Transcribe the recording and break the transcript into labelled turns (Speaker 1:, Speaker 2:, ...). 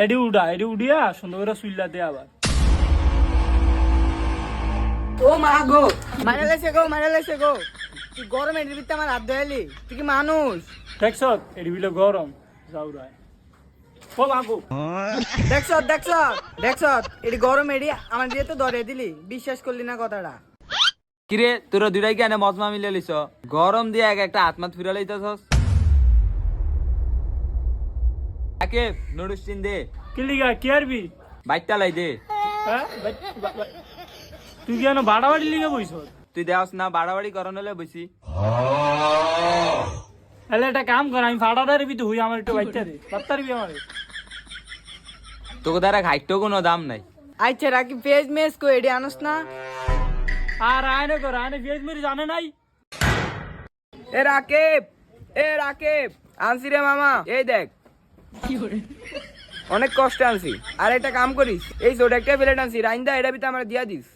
Speaker 1: এডি উডিয়া সুন্দর করে সুইলা দে আবার।
Speaker 2: ও মা গো, মারা লেছে গো। তুই গরম এর ভিতরে আমার হাত ধরালি, তুই কি মানুষ?
Speaker 1: দেখছ এডি বিলে গরম যাও রায় ও বাবু।
Speaker 2: দেখছ এটি গরম এডি আমার দিয়ে তো ধরে দিলি, বিশ্বাস করলি না কথাটা।
Speaker 3: কিরে তোরা দুইটাই কেন মজমা মিলে লিছ? গরম দিয়ে একটা আত্মা ফিরা লইতেছস। একে নুডুস্টিন দে,
Speaker 1: কি লিগা কি আরবি?
Speaker 3: বাইকটা লাই দে।
Speaker 1: হ্যাঁ তুই কেন বাড়াবাড়ি লিগে বইছ?
Speaker 3: তুই দেওয়াস না বাড়াবাড়ি করন হলে বসি।
Speaker 1: তাহলে একটা কাম কর, আমি ফাটাদার বি তো হই, আমার একটু বাইকটা দে, পাত্তারবি আমারে।
Speaker 3: তোকে দ্বারা ঘাইটও কোনো দাম নাই।
Speaker 2: আচ্ছা রাকি পেজ মেস কো এডি আনস না।
Speaker 1: আর আয়নে কর, আয়নে পেঁয়াজ মেরে জানে নাই।
Speaker 2: এ রাকিব আনছি রে মামা, এই দেখ অনেক কষ্ট আনছি। আর একটা কাম করিস, এই ছোট একটা প্লেট আনছি, রাইন্দা এটা ভিতরে আমার দিয়া দিস।